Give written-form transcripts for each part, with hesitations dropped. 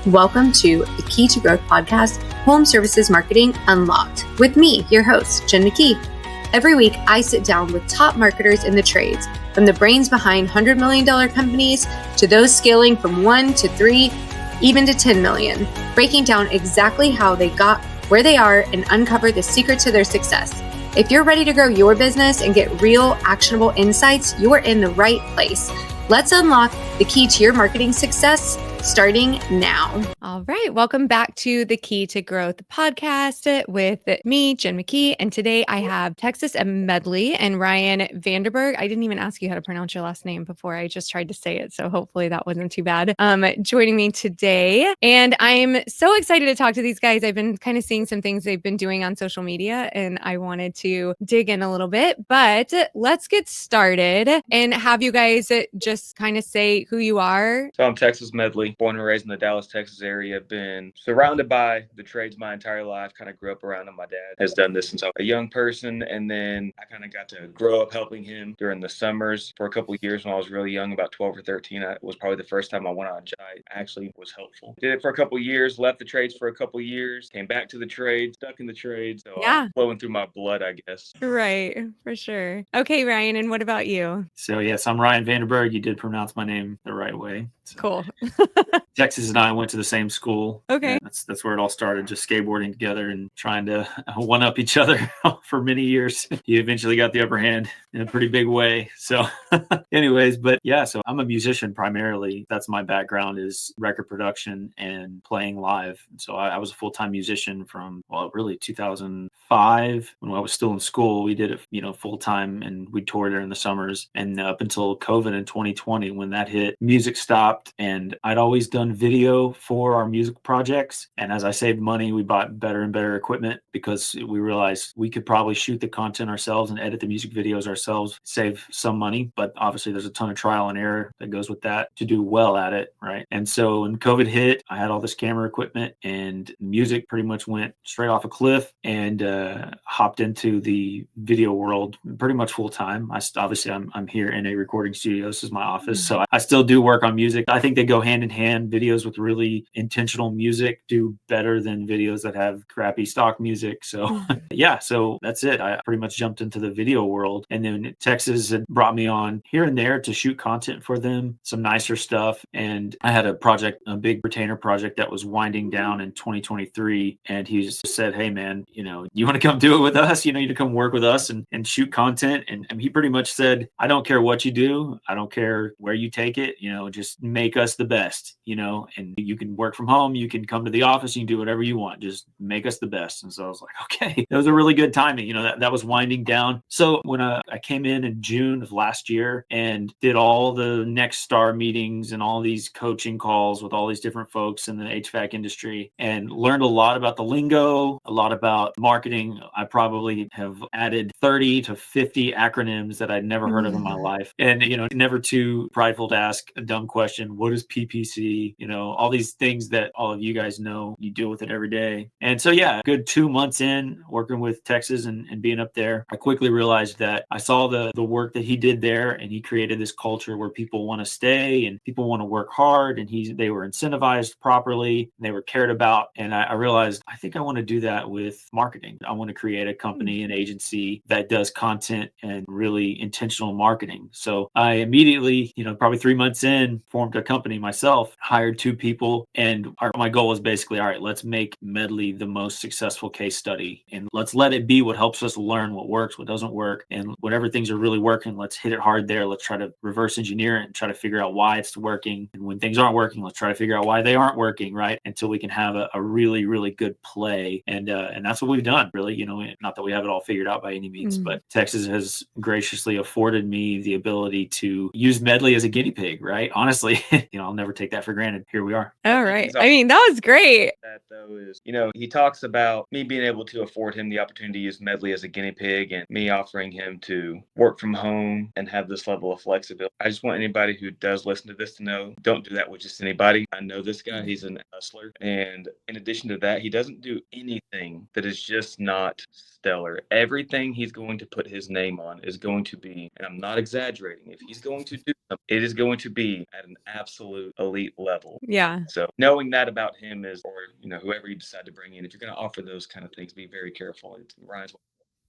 Welcome to the Key to Growth podcast, Home Services Marketing Unlocked, with me, your host, Jen McKee. Every week, I sit down with top marketers in the trades, from the brains behind $100 million companies to those scaling from 1 to 3, even to 10 million, breaking down exactly how they got where they are and uncover the secret to their success. If you're ready to grow your business and get real, actionable insights, you are in the right place. Let's unlock the key to your marketing success starting now. All right. Welcome back to the Key to Growth podcast with me, Jen McKee. And today I have Texas and Medley and Ryan Vandenberg. I didn't even ask you how to pronounce your last name before. I just tried to say it. So hopefully that wasn't too bad. Joining me today. And I'm so excited to talk to these guys. I've been kind of seeing some things they've been doing on social media and I wanted to dig in a little bit, but let's get started and have you guys just kind of say who you are. So I'm Texas Medley, born and raised in the Dallas, Texas area. Been surrounded by the trades my entire life. Kind of grew up around them. My dad has done this since I was a young person. And then I kind of got to grow up helping him during the summers for a couple of years when I was really young, about 12 or 13. It was probably the first time I went on a job. It actually was helpful. Did it for a couple of years, left the trades for a couple of years, came back to the trade, stuck in the trade. So flowing through my blood, I guess. Right, for sure. Okay, Ryan, and what about you? So yes, I'm Ryan Vandenberg. You did pronounce my name the right way. So, cool. Texas and I went to the same school. Okay. That's where it all started, just skateboarding together and trying to one-up each other for many years. You eventually got the upper hand in a pretty big way. So anyways, but yeah, so I'm a musician primarily. That's my background, is record production and playing live. So I was a full-time musician from, really 2005 when I was still in school. We did it, full-time, and we toured during the summers. And up until COVID in 2020, when that hit, music stopped. And I'd always done video for our music projects. And as I saved money, we bought better and better equipment because we realized we could probably shoot the content ourselves and edit the music videos ourselves, save some money. But obviously there's a ton of trial and error that goes with that to do well at it, right? And so when COVID hit, I had all this camera equipment and music pretty much went straight off a cliff, and hopped into the video world pretty much full time. I'm here in a recording studio. This is my office. So I still do work on music. I think they go hand in hand. Videos with really intentional music do better than videos that have crappy stock music. So yeah, so that's it. I pretty much jumped into the video world, and then Texas had brought me on here and there to shoot content for them, some nicer stuff. And I had a big retainer project that was winding down in 2023. And he just said, "Hey man, you want to come do it with us? You to come work with us and shoot content." And he pretty much said, "I don't care what you do. I don't care where you take it, just make us the best, and you can work from home. You can come to the office. You can do whatever you want. Just make us the best." And so I was like, okay, that was a really good timing. That was winding down. So when I came in June of last year and did all the Next Star meetings and all these coaching calls with all these different folks in the HVAC industry, and learned a lot about the lingo, a lot about marketing. I probably have added 30 to 50 acronyms that I'd never heard of in my life. And, never too prideful to ask a dumb question. What is PPC? All these things that all of you guys know, you deal with it every day. And so, yeah, good 2 months in working with Texas and being up there, I quickly realized that I saw the work that he did there, and he created this culture where people want to stay and people want to work hard, and they were incentivized properly, and they were cared about. And I realized, I think I want to do that with marketing. I want to create a company, an agency that does content and really intentional marketing. So I immediately, probably 3 months in, formed a company myself, hired 2 people. And my goal was basically, all right, let's make Medley the most successful case study. And let's let it be what helps us learn what works, what doesn't work. And whatever things are really working, let's hit it hard there. Let's try to reverse engineer it and try to figure out why it's working. And when things aren't working, let's try to figure out why they aren't working, right? Until we can have a really, really good play. And that's what we've done, really. Not that we have it all figured out by any means, but Texas has graciously afforded me the ability to use Medley as a guinea pig, right? Honestly, I'll never take that for granted. Here we are. All right. I mean, that was great. That though is, he talks about me being able to afford him the opportunity to use Medley as a guinea pig, and me offering him to work from home and have this level of flexibility. I just want anybody who does listen to this to know, don't do that with just anybody. I know this guy, he's an hustler. And in addition to that, he doesn't do anything that is just not stellar. Everything he's going to put his name on is going to be, and I'm not exaggerating, if he's going to do it is going to be at an absolute elite level. Yeah. So knowing that about him is, or whoever you decide to bring in, if you're going to offer those kind of things, be very careful. Ryan's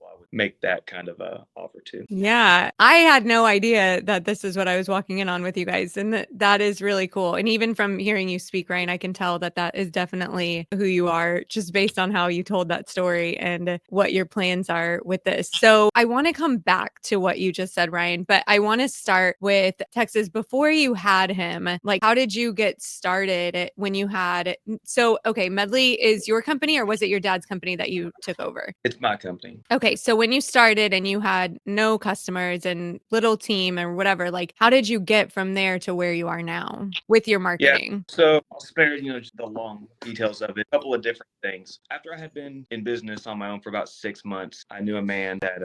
I would make that kind of a offer too. Yeah. I had no idea that this is what I was walking in on with you guys. And that is really cool. And even from hearing you speak, Ryan, I can tell that that is definitely who you are just based on how you told that story and what your plans are with this. So I want to come back to what you just said, Ryan, but I want to start with Texas. Before you had him, like, how did you get started when you had, so, okay, Medley is your company, or was it your dad's company that you took over? It's my company. Okay. So when you started and you had no customers and little team or whatever, like, how did you get from there to where you are now with your Yeah. marketing? So I'll spare just the long details of it. A couple of different things. After I had been in business on my own for about 6 months, I knew a man that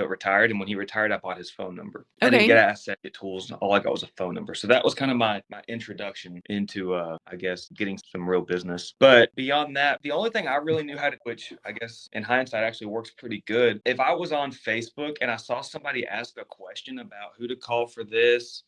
retired, and when he retired, I bought his phone number. I didn't Okay. get asset, get tools. All I got was a phone number. So that was kind of my introduction into I guess getting some real business. But beyond that, the only thing I really knew how to, which I guess in hindsight actually works pretty good, if I was on Facebook and I saw somebody ask a question about who to call for this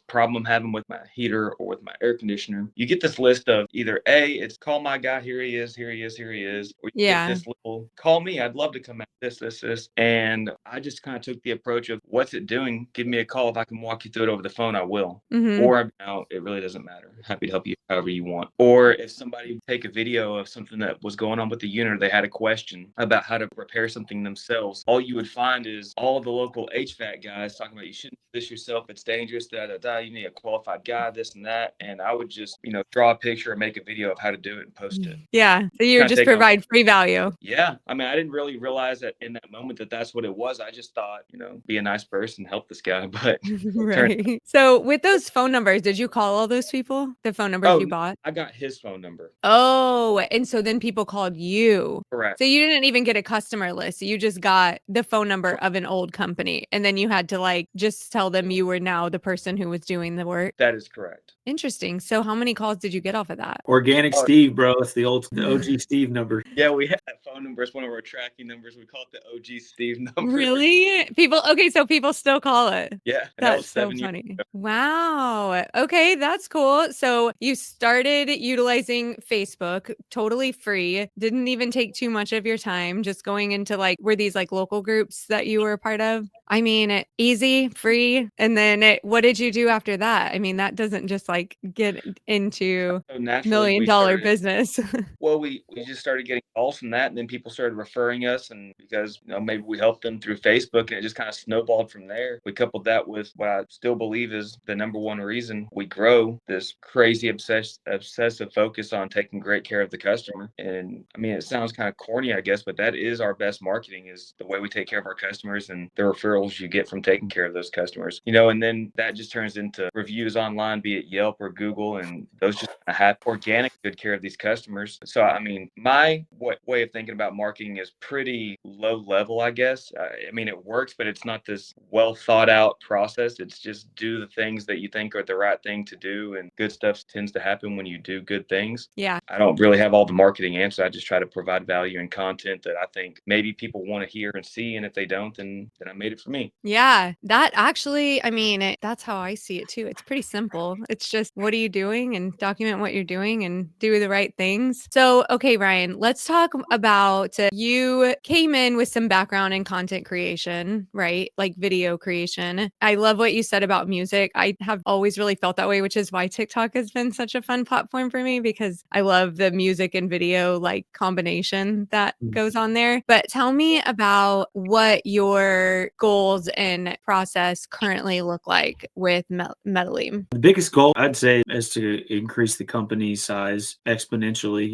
problem I'm having with my heater or with my air conditioner, you get this list of either A, it's call my guy, here he is, here he is, here he is, or you get Yeah. this little call me, I'd love to come out, this. And I just kind of took the approach of what's it doing? Give me a call. If I can walk you through it over the phone, I will. Mhm. Or it really doesn't matter. Happy to help you however you want. Or if somebody would take a video of something that was going on with the unit, or they had a question about how to repair something themselves, all you would find is all the local HVAC guys talking about you shouldn't do this yourself, it's dangerous, you need a qualified guy, this and that. And I would just, draw a picture and make a video of how to do it and post it. Yeah. So you Kinda just taking on- provide free value. Yeah. I mean, I didn't really realize that in that moment that that's what it was. I just thought, be a nice person, help this guy. But Right. So with those phone numbers, did you call all those people? The phone numbers you bought? I got his phone number. Oh, and so then people called you. Correct. So you didn't even get a customer list. You just got the phone number of an old company. And then you had to like just tell them you were now the person who was doing the work. That is correct. Interesting. So how many calls did you get off of that? Organic Steve, bro. It's the OG Steve number. Yeah, we had that phone number. It's one of our tracking numbers. We call it the OG Steve number. Really? Okay, so people still call it. Yeah. That's so funny. Wow. Okay, that's cool. So you started utilizing Facebook totally free. Didn't even take too much of your time, just going into were these local groups that you were a part of? I mean, easy, free. And then what did you do after that? I mean, that doesn't just get into $1 million business. Well, we just started getting calls from that, and then people started referring us, and because maybe we helped them through Facebook, and it just kind of snowballed from there. We coupled that with what I still believe is the number one reason we grow, this crazy obsessive focus on taking great care of the customer. And I mean, it sounds kind of corny, I guess, but that is our best marketing, is the way we take care of our customers and the referrals you get from taking care of those customers. And then that just turns into reviews online, be it Yelp or Google, and those just have organic good care of these customers. So I mean, my way of thinking about marketing is pretty low level, I guess. I mean, it works, but it's not this well thought out process. It's just do the things that you think are the right thing to do, and good stuff tends to happen when you do good things. Yeah. I don't really have all the marketing answers. I just try to provide value and content that I think maybe people want to hear and see, and if they don't, then I made it for me. Yeah, that actually, I mean, that's how I see it too. It's pretty simple. It's just, what are you doing, and document what you're doing and do the right things. So, okay, Ryan, let's talk about you came in with some background in content creation, right? Like video creation. I love what you said about music. I have always really felt that way, which is why TikTok has been such a fun platform for me, because I love the music and video combination that goes on there. But tell me about what your goals and process currently look like with Medley. The biggest goal, I'd say, is to increase the company size exponentially,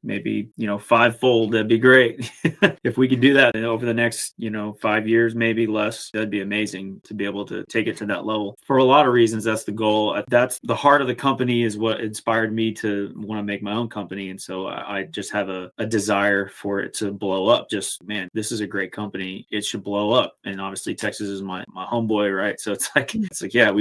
maybe, fivefold. That'd be great. If we could do that over the next, 5 years, maybe less, that'd be amazing to be able to take it to that level. For a lot of reasons, that's the goal. That's the heart of the company, is what inspired me to want to make my own company. And so I just have a desire for it to blow up. Just, man, this is a great company. It should blow up. And obviously obviously Texas is my homeboy, right? So it's like, yeah,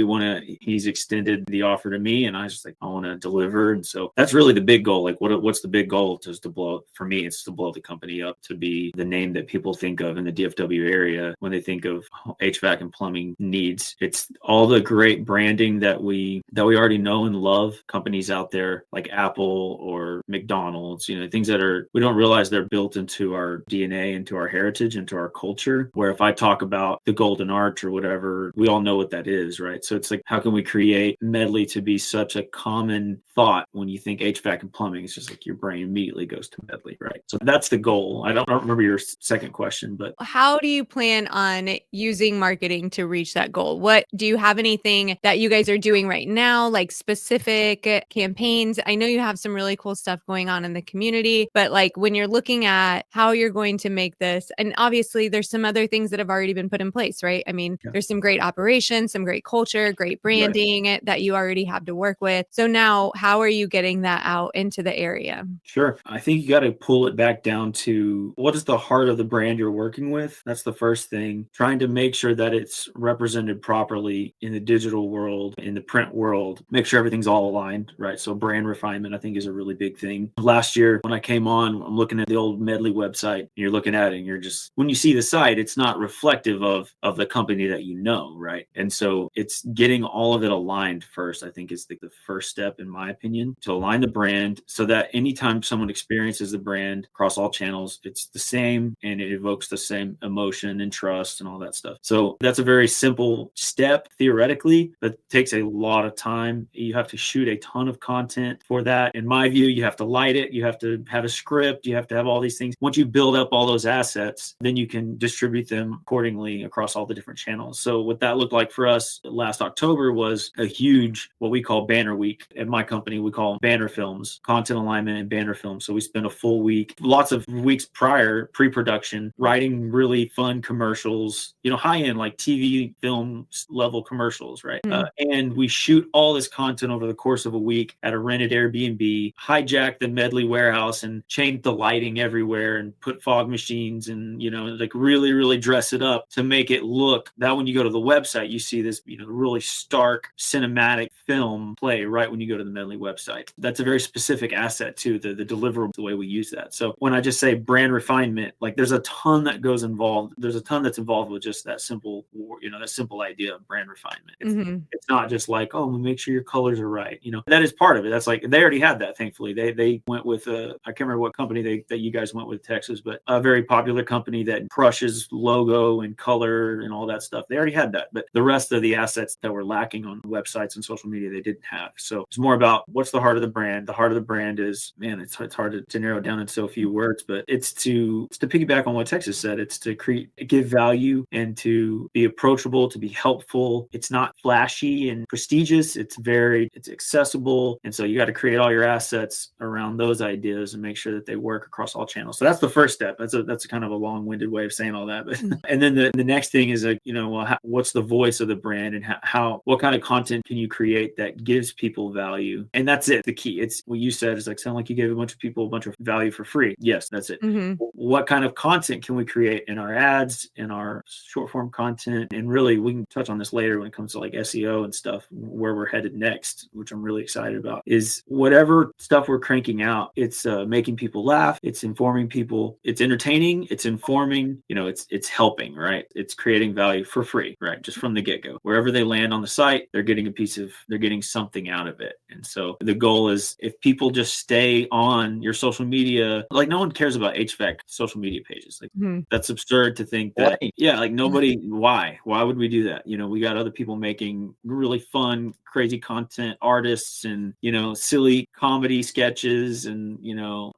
he's extended the offer to me, and I was just like, I want to deliver. And so that's really the big goal. Like, what's the big goal? Just to for me, it's to blow the company up, to be the name that people think of in the DFW area when they think of HVAC and plumbing needs. It's all the great branding that we already know and love. Companies out there like Apple or McDonald's, things that we don't realize they're built into our DNA, into our heritage, into our culture. Where if I talk about the Golden Arch or whatever, we all know what that is, right? So it's like, how can we create Medley to be such a common thought when you think HVAC and plumbing? It's just like your brain immediately goes to Medley, right? So that's the goal. I don't remember your second question, but how do you plan on using marketing to reach that goal? What do you have anything that you guys are doing right now, like specific campaigns? I know you have some really cool stuff going on in the community, but like when you're looking at how you're going to make this, and obviously there's some other things that have already been put in place, right? I mean, there's some great operations, some great culture, great branding that you already have to work with. So now how are you getting that out into the area? Sure. I think you got to pull it back down to what is the heart of the brand you're working with. That's the first thing. Trying to make sure that it's represented properly in the digital world, in the print world, make sure everything's all aligned, right? So brand refinement, I think, is a really big thing. Last year, when I came on, I'm looking at the old Medley website, and you're looking at it, and you're just, when you see the site, it's not reflective of the company that you know, right? And so it's getting all of it aligned first, I think, is the first step, in my opinion, to align the brand so that anytime someone experiences the brand across all channels, it's the same and it evokes the same emotion and trust and all that stuff. So that's a very simple step theoretically, but takes a lot of time. You have to shoot a ton of content for that. In my view, you have to light it. You have to have a script. You have to have all these things. Once you build up all those assets, then you can distribute them accordingly across all the different channels. So what that looked like for us last October was a huge, what we call banner week. At my company, we call them banner films, content alignment and banner films. So we spent a full week, lots of weeks prior, pre-production, writing really fun commercials, high-end like TV film level commercials, right? And we shoot all this content over the course of a week at a rented Airbnb, hijack the Medley warehouse and change the lighting everywhere and put fog machines and, like really, really dress it up to make it look that when you go to the website, you see this, really stark cinematic film play right when you go to the Medley website. That's a very specific asset to the deliverable, the way we use that. So when I just say brand refinement, like there's a ton that goes involved. There's a ton that's involved with just that simple, that simple idea of brand refinement. It's not just like, oh, make sure your colors are right. That is part of it. That's like, they already had that. Thankfully, they went with I can't remember what company that you guys went with, Texas, but a very popular company that crushes logo and color and all that stuff. They already had that, but the rest of the assets that were lacking on websites and social media, they didn't have. So it's more about what's the heart of the brand. The heart of the brand is, man, it's hard to narrow down in so few words, but it's to piggyback on what Texas said. It's to give value and to be approachable, to be helpful. It's not flashy and prestigious. It's accessible. And so you got to create all your assets around those ideas and make sure that they work across all channels. So that's the first step. That's a kind of a long-winded way of saying all that. But and then the next thing is what's the voice of the brand and what kind of content can you create that gives people value? And that's it. The key. It's what you said is like, sound like you gave a bunch of people a bunch of value for free. Yes, that's it. What kind of content can we create in our ads, in our short form content? And really, we can touch on this later when it comes to like SEO and stuff, where we're headed next, which I'm really excited about, is whatever stuff we're cranking out, it's making people laugh, it's informing people, it's entertaining, it's informing, it's helping, right? It's creating value for free, right? Just from the get-go. Wherever they land on the site, they're getting something out of it. And so the goal is, if people just stay on your social media, like no one cares about HVAC social media pages. Like that's absurd to think that. Yeah, like nobody. Why would we do that? We got other people making really fun, crazy content, artists, and silly comedy sketches, and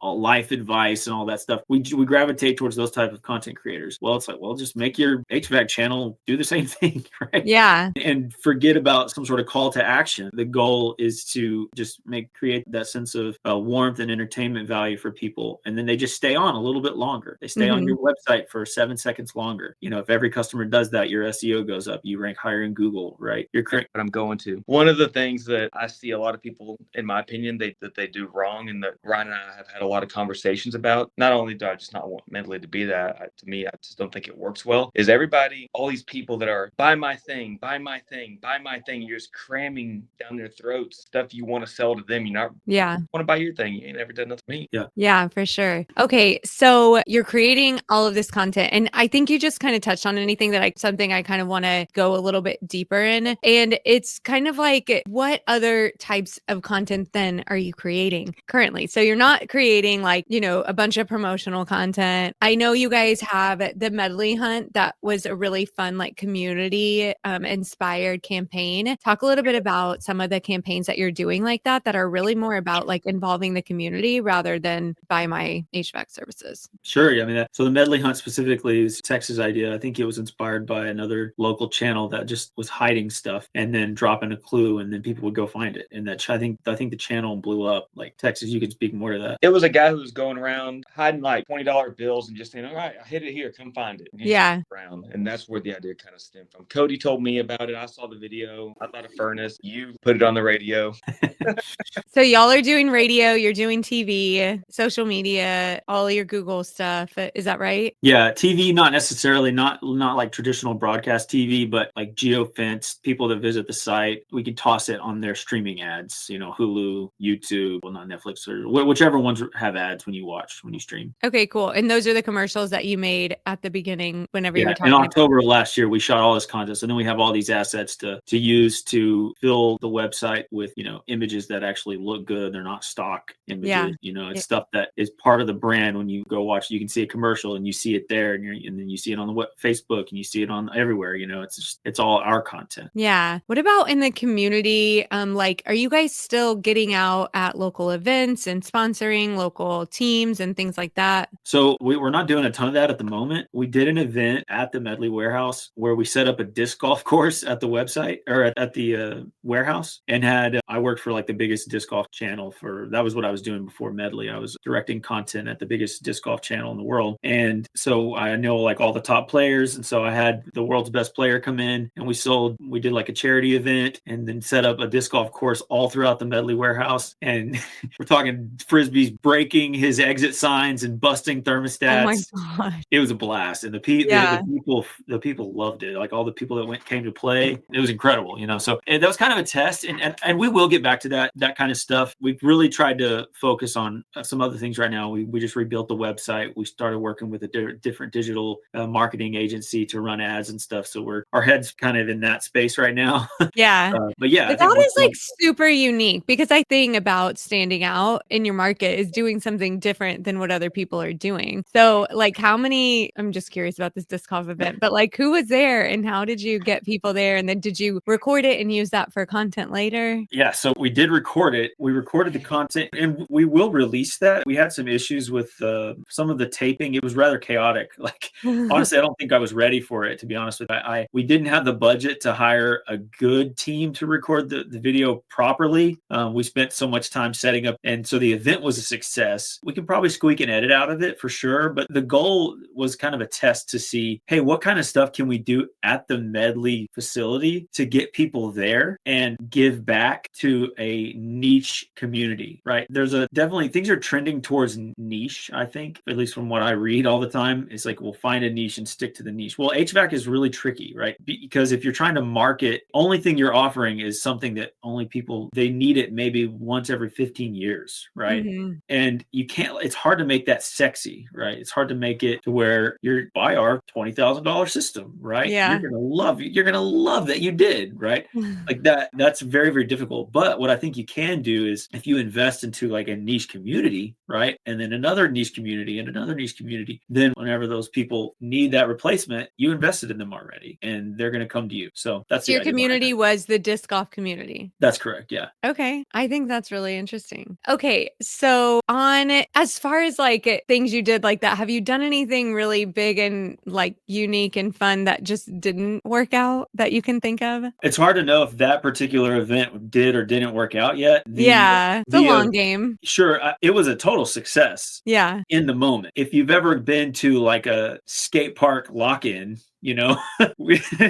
all life advice and all that stuff. We gravitate towards those type of content creators. Well, it's like, just make your HVAC channel do the same thing, right? Yeah. And forget about some sort of call to action. The goal is to just create that sense of warmth and entertainment value for people, and then they just stay on a little bit longer. They stay on your website for 7 seconds longer. If every customer does that, your SEO goes up. You rank higher in Google, right? What I'm going to. One of the things that I see a lot of people, in my opinion, that they do wrong, and that Ryan and I have had a lot of conversations about. Not only do I just not want Medley to be that, to me, I just don't think it works well. Is everybody everybody, all these people that are buy my thing, buy my thing, buy my thing. You're just cramming down their throats stuff you want to sell to them. You're not want to buy your thing. You ain't never done nothing to me. Yeah, for sure. Okay, so you're creating all of this content, and I think you just kind of touched on something I kind of want to go a little bit deeper in. And it's kind of like, what other types of content then are you creating currently? So you're not creating like, a bunch of promotional content. I know you guys have the Medley hunt. That was a really fun, like community inspired campaign. Talk a little bit about some of the campaigns that you're doing like that are really more about like involving the community rather than buy my HVAC services. Sure. Yeah, I mean, so the Medley hunt specifically is Texas idea. I think it was inspired by another local channel that just was hiding stuff and then dropping a clue, and then people would go find it. And that I think the channel blew up. Like Texas, you could speak more to that. It was a guy who was going around hiding like $20 bills and just saying, "All right, I hit it here, come find it." Yeah. Around. And that's where the idea kind of stemmed from. Cody told me about it. I saw the video. I thought a furnace. You put it on the radio. So y'all are doing radio, you're doing TV, social media, all your Google stuff. Is that right? Yeah, TV, not necessarily, not like traditional broadcast TV, but like geofence, people that visit the site, we could toss it on their streaming ads, Hulu, YouTube, well, not Netflix, or whichever ones have ads when you stream. Okay, cool. And those are the commercials that you made at the beginning whenever you were talking in October of last year, we shot all this content. So then we have all these assets to use to fill the website with, images that actually look good. They're not stock images. It's stuff that is part of the brand. When you go watch, you can see a commercial and you see it there, and then you see it on the Facebook and you see it on everywhere. It's all our content. Yeah. What about in the community? Like, are you guys still getting out at local events and sponsoring local teams and things like that? So we're not doing a ton of that at the moment. We did an event at the Medley warehouse where we set up a disc golf course at the website, or at the warehouse, and I worked for like the biggest disc golf channel that was what I was doing before Medley. I was directing content at the biggest disc golf channel in the world. And so I know like all the top players. And so I had the world's best player come in, and we did like a charity event and then set up a disc golf course all throughout the Medley warehouse. And we're talking frisbees breaking his exit signs and busting thermostats. Oh my gosh. It was a blast. And the people loved it. Like all the people that came to play, it was incredible, So that was kind of a test. And we will get back to that kind of stuff. We've really tried to focus on some other things right now. We just rebuilt the website. We started working with a different digital marketing agency to run ads and stuff. So our head's kind of in that space right now. Yeah. But yeah. That is like super unique, because I think about standing out in your market is doing something different than what other people are doing. So like I'm just curious about this disc golf event, but like who was there and how did you get people there? And then did you record it and use that for content later? Yeah. So we did record it. We recorded the content and we will release that. We had some issues with some of the taping. It was rather chaotic. Like, honestly, I don't think I was ready for it, to be honest with you. We didn't have the budget to hire a good team to record the video properly. We spent so much time setting up. And so the event was a success. We could probably squeak an edit out of it for sure. But the goal was kind of a test to see, hey, what kind of stuff can we do at the Medley facility to get people there and give back to a niche community, right? There's definitely things are trending towards niche, I think, at least from what I read all the time. It's like, we'll find a niche and stick to the niche. Well, HVAC is really tricky, right? Because if you're trying to market, only thing you're offering is something that only people, they need it maybe once every 15 years, right? Mm-hmm. And it's hard to make that sexy, right? It's hard to make it to where you're buy our $20,000 system, right? Yeah. You're going to love that you did, right? Like that's very, very difficult. But what I think you can do is if you invest into like a niche community, right? And then another niche community and another niche community, then whenever those people need that replacement, you invested in them already and they're going to come to you. So that's your community was the disc golf community. That's correct. Yeah. Okay. I think that's really interesting. Okay. So as far as like things you did like that, have you done anything really big and like unique and fun that just didn't work out that you can think of? It's hard to know if that particular event did or didn't work out yet. It's a long game. Sure. It was a total success. Yeah. In the moment. If you've ever been to like a skate park lock-in,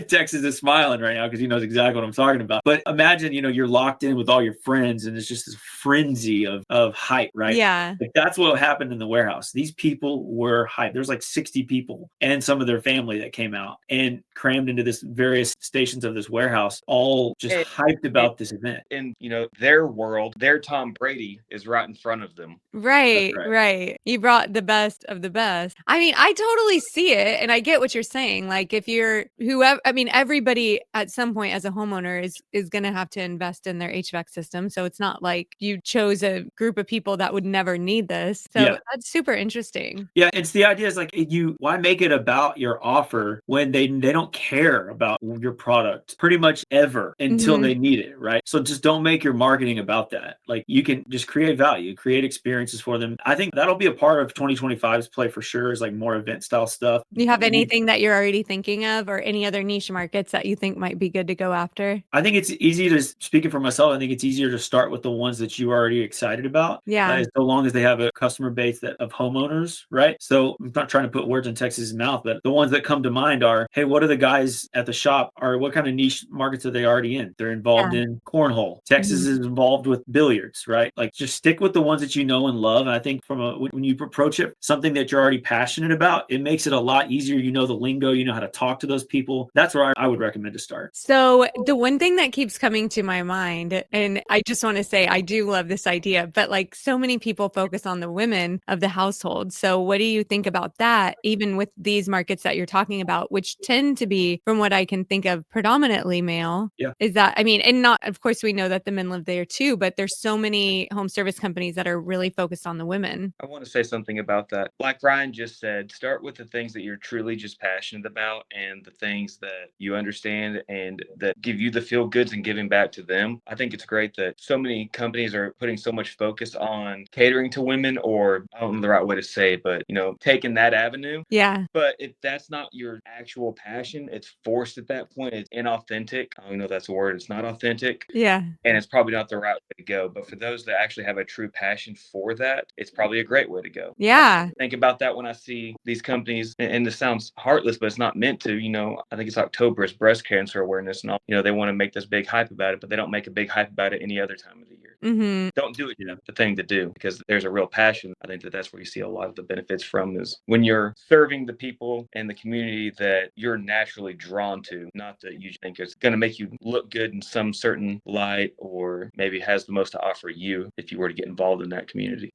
Texas is smiling right now because he knows exactly what I'm talking about. But imagine, you're locked in with all your friends and it's just this frenzy of hype, right? Yeah. Like that's what happened in the warehouse. These people were hyped. There's like 60 people and some of their family that came out and crammed into this various stations of this warehouse, all just hyped about this event. In their world, their Tom Brady is right in front of them. Right. You brought the best of the best. I mean, I totally see it and I get what you're saying. Like if you're whoever, I mean, everybody at some point as a homeowner is going to have to invest in their HVAC system. So it's not like you chose a group of people that would never need this. So that's super interesting. Yeah. It's the idea is like why make it about your offer when they don't care about your product pretty much ever until they need it, right? So just don't make your marketing about that. Like you can just create value, create experiences for them. I think that'll be a part of 2025's play for sure, is like more event style stuff. Do you have anything that you're already thinking of or any other niche markets that you think might be good to go after? I think it's easy to, speaking for myself, I think it's easier to start with the ones that you are already excited about. Yeah. So long as they have a customer base of homeowners, right? So I'm not trying to put words in Texas's mouth, but the ones that come to mind are, hey, what are the guys at the shop, or what kind of niche markets are they already in? They're involved in cornhole. Texas is involved with billiards, right? Like just stick with the ones that you know and love. And I think when you approach it, something that you're already passionate about, it makes it a lot easier. You know the lingo, you know how to talk to those people. That's where I would recommend to start. So the one thing that keeps coming to my mind, and I just want to say I do love this idea, but like so many people focus on the women of the household. So what do you think about that, even with these markets that you're talking about, which tend to be, from what I can think of, predominantly male? Yeah. Is that, I mean, and not, of course, we know that the men live there too, but there's so many home service companies that are really focused on the women. I want to say something about that. Like Ryan just said, start with the things that you're truly just passionate about and the things that you understand and that give you the feel goods and giving back to them. I think it's great that so many companies are putting so much focus on catering to women, or I don't know the right way to say it, but taking that avenue. Yeah. But if that's not your actual passion, it's forced at that point. It's inauthentic. I don't even know if that's a word. It's not authentic. Yeah. And it's probably not the right way to go. But for those that actually have a true passion for that, it's probably a great way to go. Yeah. I think about that when I see these companies, and this sounds heartless, but it's not meant to. I think it's October, it's breast cancer awareness, and all. They want to make this big hype about it, but they don't make a big hype about it any other time of the year. Don't do it. The thing to do, because there's a real passion. I think that's where you see a lot of the benefits from, is when you're serving the people and the community that you're naturally drawn to, not that you think it's going to make you look good in some certain light, or maybe has the most to offer you if you were to get involved in that community.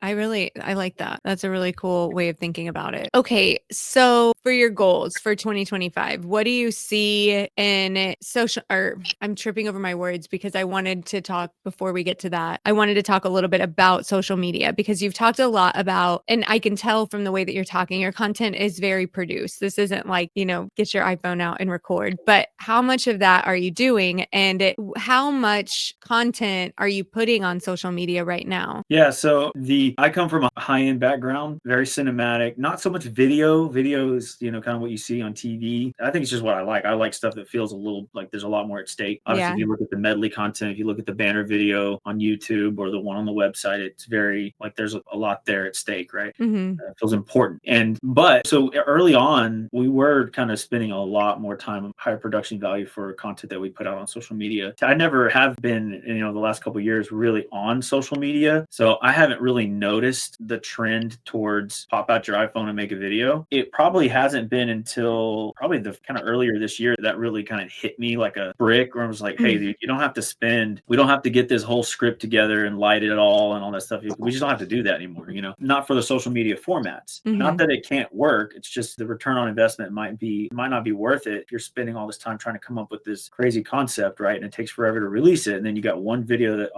I like that. That's a really cool way of thinking about it. Okay. So for your goals for 2025, what do you see in social, or I'm tripping over my words because I wanted to talk before we get to that. I wanted to talk a little bit about social media, because you've talked a lot about, and I can tell from the way that you're talking, your content is very produced. This isn't like, get your iPhone out and record, but how much of that are you doing? And how much content are you putting on social media right now? Yeah. So I come from a high-end background, very cinematic, not so much video. Video is, kind of what you see on TV. I think it's just what I like. I like stuff that feels a little like there's a lot more at stake. Obviously, if you look at the Medley content, if you look at the banner video on YouTube or the one on the website, it's very like there's a lot there at stake, right? It feels important. But so early on, we were kind of spending a lot more time on higher production value for content that we put out on social media. I never have been, the last couple of years really on social media. So I haven't really noticed the trend towards pop out your iPhone and make a video. It probably hasn't been until probably the kind of earlier this year that really kind of hit me like a brick, where I was like, hey, dude, we don't have to get this whole script together and light it all and all that stuff. We just don't have to do that anymore, not for the social media formats. Not that it can't work. It's just the return on investment might not be worth it if you're spending all this time trying to come up with this crazy concept, right? And it takes forever to release it. And then you got one video that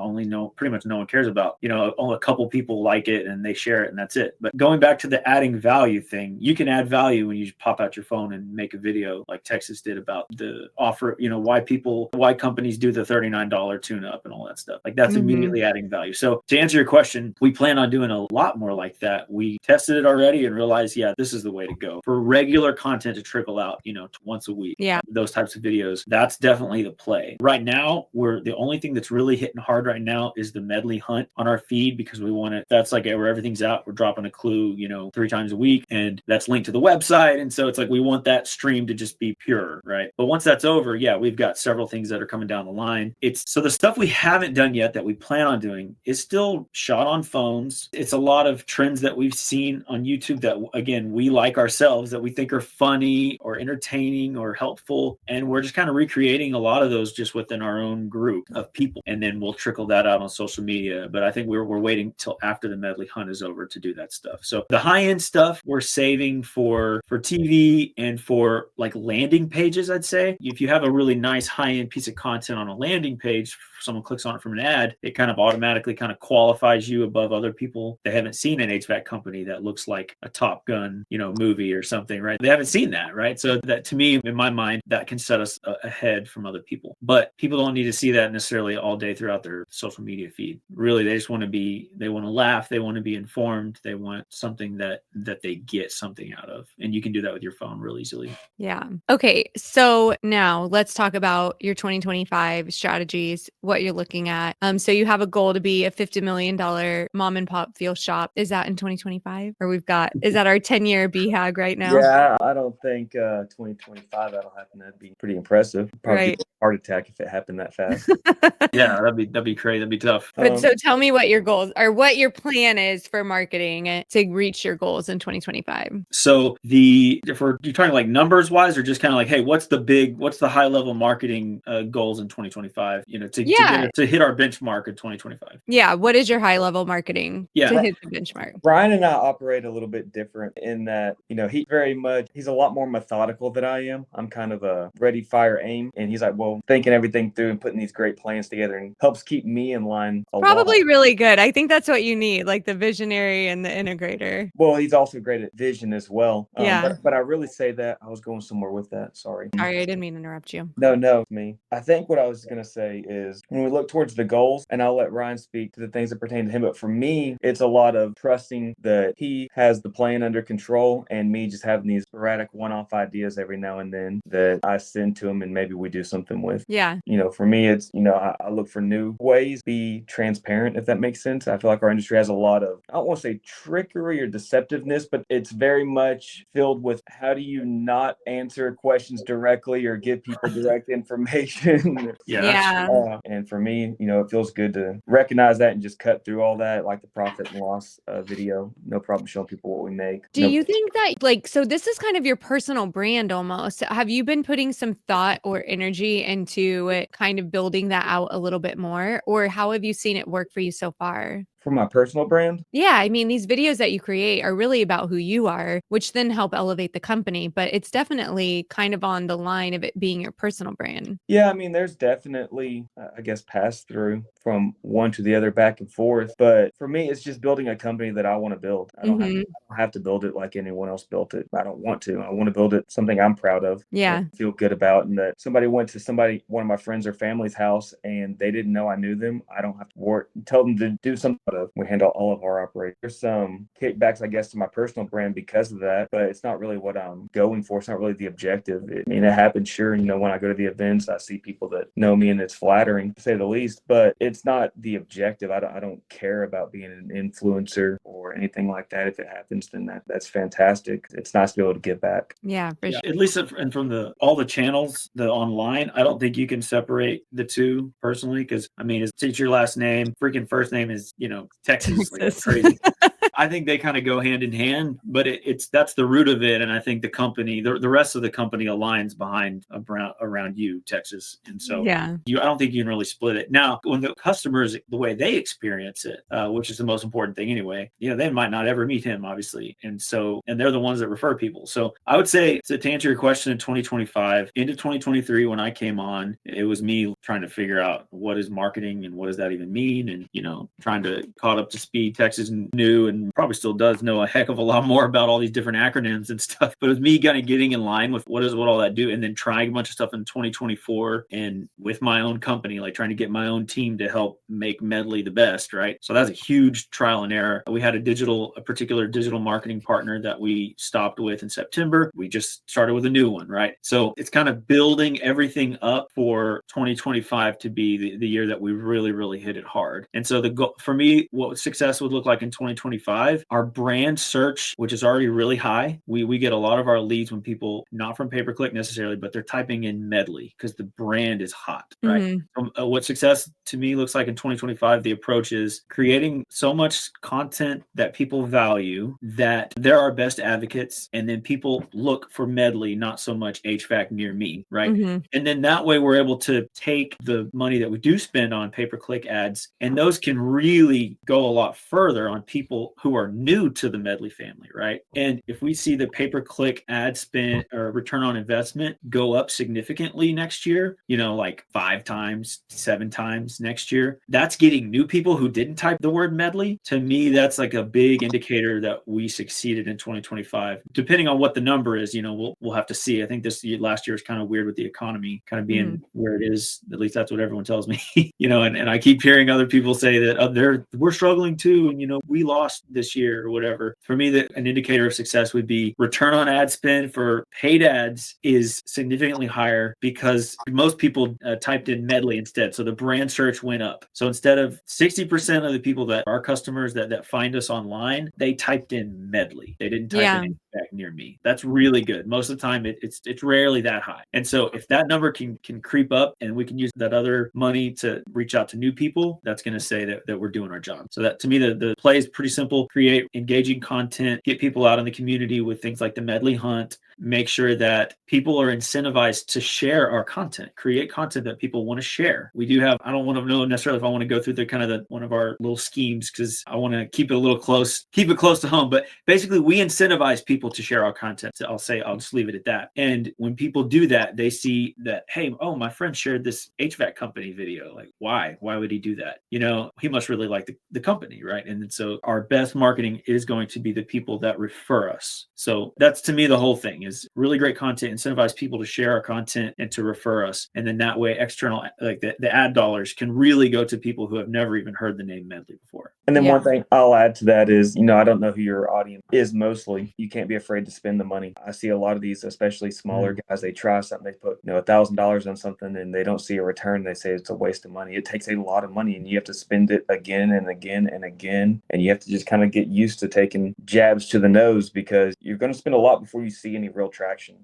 pretty much no one cares about. Only a couple people like it and they share it and that's it. But going back to the adding value thing, you can add value when you just pop out your phone and make a video like Texas did about the offer, why companies do the $39 tune up and all that stuff. stuff. Like that's Mhm. immediately adding value. So to answer your question, we plan on doing a lot more like that. We tested it already and realized, yeah, this is the way to go. For regular content to trickle out, once a week. Yeah. Those types of videos, that's definitely the play. Right now, the only thing that's really hitting hard right now is the Medley hunt on our feed, because we want it. That's like where everything's out. We're dropping a clue, 3 times a week, and that's linked to the website. And so it's like we want that stream to just be pure, right? But once that's over, yeah, we've got several things that are coming down the line. So the stuff we haven't done yet that we plan on doing is still shot on phones. It's a lot of trends that we've seen on YouTube that, again, we like ourselves, that we think are funny or entertaining or helpful. And we're just kind of recreating a lot of those just within our own group of people. And then we'll trickle that out on social media. But I think we're waiting till after the Medley hunt is over to do that stuff. So the high-end stuff we're saving for TV and for like landing pages, I'd say. If you have a really nice high-end piece of content on a landing page, someone clicks on it from an ad, it kind of automatically kind of qualifies you above other people that haven't seen an HVAC company that looks like a Top Gun, movie or something, right? They haven't seen that, right? So that, to me, in my mind, that can set us ahead from other people. But people don't need to see that necessarily all day throughout their social media feed. Really, they just want to laugh, they want to be informed, they want something that they get something out of. And you can do that with your phone real easily. Yeah. Okay. So now let's talk about your 2025 strategies, what you're looking at. So you have a goal to be a $50 million mom and pop fuel shop. Is that in 2025? Or is that our 10-year BHAG right now? Yeah, I don't think 2025 that'll happen. That'd be pretty impressive. Probably Right. get a heart attack if it happened that fast. Yeah, that'd be crazy. That'd be tough. But so tell me what your goals or what your plan is for marketing to reach your goals in 2025. So if you're talking like numbers wise, or just kind of like, hey, what's the high level marketing goals in 2025, to hit our benchmark in 2025? Yeah. What is your high level marketing to hit the benchmark? Brian and I operate a little bit different in that, he's a lot more methodical than I am. I'm kind of a ready, fire, aim. And he's like, well, thinking everything through and putting these great plans together, and helps keep me in line a lot. Probably really good. I think that's what you need, like the visionary and the integrator. Well, he's also great at vision as well. Yeah. But I really say that I was going somewhere with that. Sorry, I didn't mean to interrupt you. No, me. I think what I was going to say is when we look towards the goals, and I'll let Ryan speak to the things that pertain to him, but for me, it's a lot of trusting that he has the plan under control, and me just having these sporadic one-off ideas every now and then that I send to him and maybe we do something with. Yeah. For me, it's, I look for new ways, be transparent, if that makes sense. I feel like our industry has a lot of, I don't want to say trickery or deceptiveness, but it's very much filled with how do you not answer questions directly or give people direct information. Yeah. And for me, it feels good to recognize that and just cut through all that, like the profit and loss video. No problem showing people what we make. Do you think that, so this is kind of your personal brand almost. Have you been putting some thought or energy into it, kind of building that out a little bit more? Or how have you seen it work for you so far? For my personal brand? Yeah, I mean, these videos that you create are really about who you are, which then help elevate the company, but it's definitely kind of on the line of it being your personal brand. Yeah, I mean, there's definitely, I guess, pass through from one to the other, back and forth. But for me, it's just building a company that I want to build. I don't have to build it like anyone else built it. I don't want to. I want to build it something I'm proud of. Yeah. Feel good about, and that somebody went to one of my friends or family's house and they didn't know I knew them. I don't have to tell them to do something. We handle all of our operations. There's some kickbacks, I guess, to my personal brand because of that, but it's not really what I'm going for. It's not really the objective. It happens, sure. When I go to the events, I see people that know me and it's flattering, to say the least, but it's not the objective. I don't care about being an influencer or anything like that. If it happens, then that's fantastic. It's nice to be able to give back. Yeah, for sure. At least and from all the channels, the online, I don't think you can separate the two personally, because it's your last name, freaking first name is, Texas. Like, that's crazy. I think they kind of go hand in hand, but that's the root of it. And I think the company, the rest of the company aligns behind around you, Texas. And so I don't think you can really split it. Now, when the customers, the way they experience it, which is the most important thing anyway, they might not ever meet him, obviously. And they're the ones that refer people. So I would say, to answer your question, in 2025, into 2023, when I came on, it was me trying to figure out what is marketing and what does that even mean? And, trying to caught up to speed. Texas knew and and probably still does know a heck of a lot more about all these different acronyms and stuff. But it was me kind of getting in line with what all that do, and then trying a bunch of stuff in 2024 and with my own company, like trying to get my own team to help make Medley the best, right? So that's a huge trial and error. We had a particular digital marketing partner that we stopped with in September. We just started with a new one, right? So it's kind of building everything up for 2025 to be the year that we really, really hit it hard. And so the goal for me, what success would look like in 2025, our brand search, which is already really high. We get a lot of our leads when people, not from pay-per-click necessarily, but they're typing in Medley because the brand is hot, right? What success to me looks like in 2025, the approach is creating so much content that people value that they're our best advocates, and then people look for Medley, not so much HVAC near me, right? And then that way we're able to take the money that we do spend on pay-per-click ads, and those can really go a lot further on people who are new to the Medley family, right? And if we see the pay-per-click ad spend or return on investment go up significantly next year, like 5 times, 7 times next year, that's getting new people who didn't type the word Medley. To me, that's like a big indicator that we succeeded in 2025. Depending on what the number is, we'll have to see. I think last year was kind of weird with the economy kind of being where it is. At least that's what everyone tells me, and I keep hearing other people say that we're struggling too, and we lost this year or whatever. For me, an indicator of success would be return on ad spend for paid ads is significantly higher because most people typed in Medley instead. So the brand search went up. So instead of 60% of the people that are customers that find us online, they typed in Medley. They didn't type in back near me. That's really good. Most of the time, it's rarely that high. And so if that number can creep up and we can use that other money to reach out to new people, that's going to say that we're doing our job. So that to me, the play is pretty simple. Create engaging content, get people out in the community with things like the Medley Hunt, make sure that people are incentivized to share our content, create content that people want to share. We do have, I don't want to know necessarily if I want to go through one of our little schemes because I want to keep it close to home, but basically we incentivize people to share our content. So I'll just leave it at that. And when people do that, they see that, hey, my friend shared this HVAC company video. Like, why would he do that? He must really like the company, right? And so our best marketing is going to be the people that refer us. So that's to me the whole thing is really great content, incentivize people to share our content and to refer us. And then that way external, like the ad dollars can really go to people who have never even heard the name Medley before. And then one thing I'll add to that is, I don't know who your audience is mostly. You can't be afraid to spend the money. I see a lot of these, especially smaller guys, they try something, they put, $1,000 on something and they don't see a return. They say it's a waste of money. It takes a lot of money and you have to spend it again and again and again. And you have to just kind of get used to taking jabs to the nose because you're going to spend a lot before you see any real traction.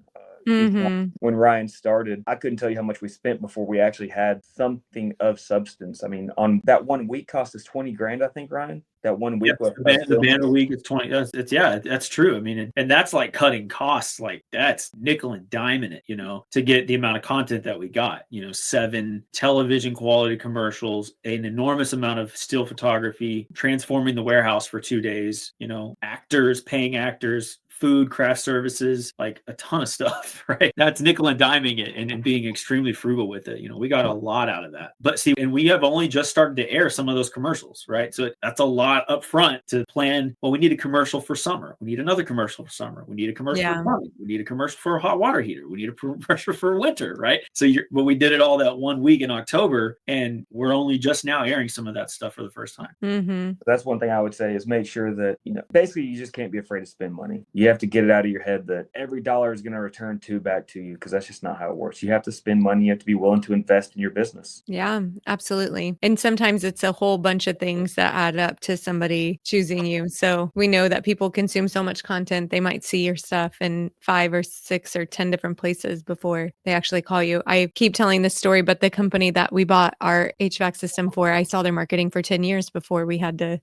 When Ryan started, I couldn't tell you how much we spent before we actually had something of substance. I mean, on that 1 week cost us $20,000, I think, Ryan. That 1 week, the banner week is 20. That's true. I mean, and that's like cutting costs. Like that's nickel and diming it, to get the amount of content that we got. 7 television quality commercials, an enormous amount of still photography, transforming the warehouse for 2 days. Actors, paying actors, food, craft services, like a ton of stuff, right? That's nickel and diming it and being extremely frugal with it. We got a lot out of that. But see, and we have only just started to air some of those commercials, right? So that's a lot up front to plan. Well, we need a commercial for summer. We need another commercial for summer. We need a commercial for plumbing. We need a commercial for a hot water heater. We need a commercial for winter, right? So but we did it all that 1 week in October, and we're only just now airing some of that stuff for the first time. That's one thing I would say is make sure that, basically you just can't be afraid to spend money. You have to get it out of your head that every dollar is going to return back to you because that's just not how it works. You have to spend money. You have to be willing to invest in your business. Yeah, absolutely. And sometimes it's a whole bunch of things that add up to somebody choosing you. So we know that people consume so much content. They might see your stuff in 5 or 6 or 10 different places before they actually call you. I keep telling this story, but the company that we bought our HVAC system for, I saw their marketing for 10 years before we had to,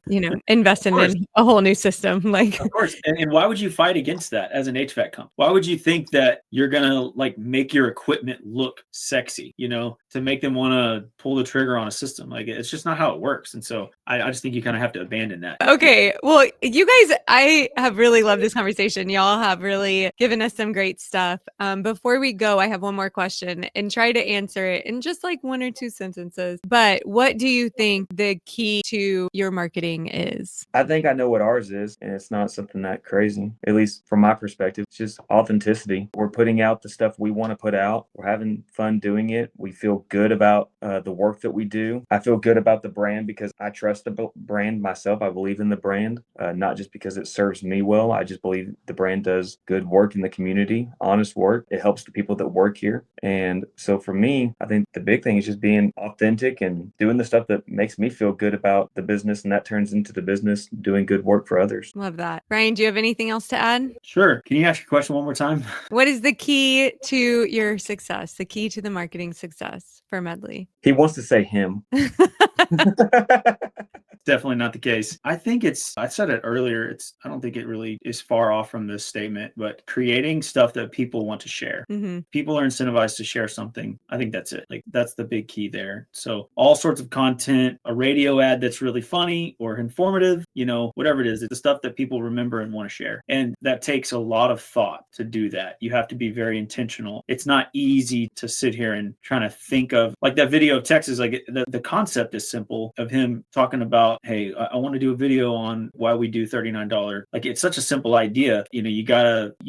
invest in a whole new system. Like, of course. And why would you fight fight against that as an HVAC company? Why would you think that you're going to like make your equipment look sexy, to make them want to pull the trigger on a system? Like, it's just not how it works. And so I just think you kind of have to abandon that. Okay. Well, you guys, I have really loved this conversation. Y'all have really given us some great stuff. Before we go, I have one more question and try to answer it in just like 1 or 2 sentences. But what do you think the key to your marketing is? I think I know what ours is, and it's not something that crazy, at least from my perspective. It's just authenticity. We're putting out the stuff we want to put out. We're having fun doing it. We feel good about the work that we do. I feel good about the brand because I trust the brand myself. I believe in the brand, not just because it serves me well. I just believe the brand does good work in the community, honest work. It helps the people that work here. And so for me, I think the big thing is just being authentic and doing the stuff that makes me feel good about the business, and that turns into the business doing good work for others. Love that. Brian, do you have anything else to add? Sure. Can you ask your question one more time? What is the key to your success, the key to the marketing success for Medley? He wants to say him. Definitely not the case. I think I said it earlier, I don't think it really is far off from this statement, but creating stuff that people want to share. Mm-hmm. People are incentivized to share something. I think that's it. Like, that's the big key there. So all sorts of content, a radio ad that's really funny or informative, whatever it is, it's the stuff that people remember and want to share. And that takes a lot of thought to do that. You have to be very intentional. It's not easy to sit here and trying to think of, like that video of Texas, like the concept is simple, of him talking about, hey, I want to do a video on why we do $39. Like, it's such a simple idea. You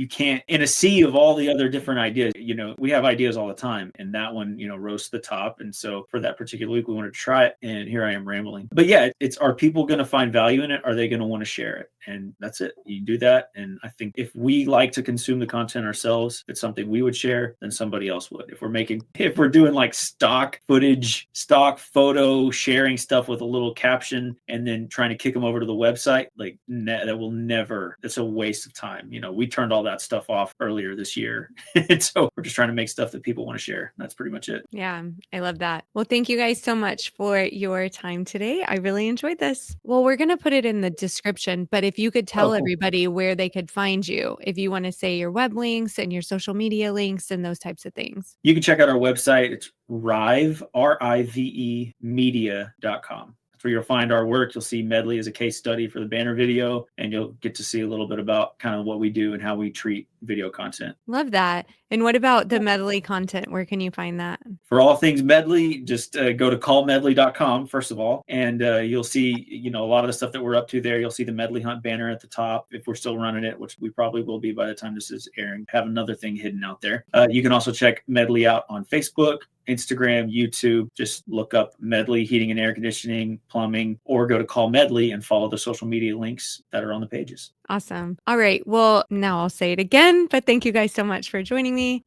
can't, in a sea of all the other different ideas, we have ideas all the time, and that one, rose to the top. And so for that particular week, we wanted to try it, and here I am rambling. But yeah, are people going to find value in it? Are they going to want to share it? And that's it. You do that. And I think if we like to consume the content ourselves, it's something we would share, then somebody else would. If we're doing like stock footage, stock photo sharing stuff with a little caption, and then trying to kick them over to the website, like that will never, it's a waste of time. We turned all that stuff off earlier this year. And so we're just trying to make stuff that people want to share. That's pretty much it. Yeah, I love that. Well, thank you guys so much for your time today. I really enjoyed this. Well, we're going to put it in the description, but if you could tell everybody where they could find you, if you want to say your web links and your social media links and those types of things. You can check out our website. It's Rive, RIVE media.com. Where you'll find our work. You'll see Medley as a case study for the banner video, and you'll get to see a little bit about kind of what we do and how we treat video content. Love that. And what about the Medley content? Where can you find that? For all things Medley, just go to callmedley.com, first of all, and you'll see, a lot of the stuff that we're up to there. You'll see the Medley Hunt banner at the top, if we're still running it, which we probably will be by the time this is airing. Have another thing hidden out there. You can also check Medley out on Facebook, Instagram, YouTube. Just look up Medley Heating and Air Conditioning, Plumbing, or go to Call Medley and follow the social media links that are on the pages. Awesome. All right. Well, now I'll say it again, but thank you guys so much for joining me.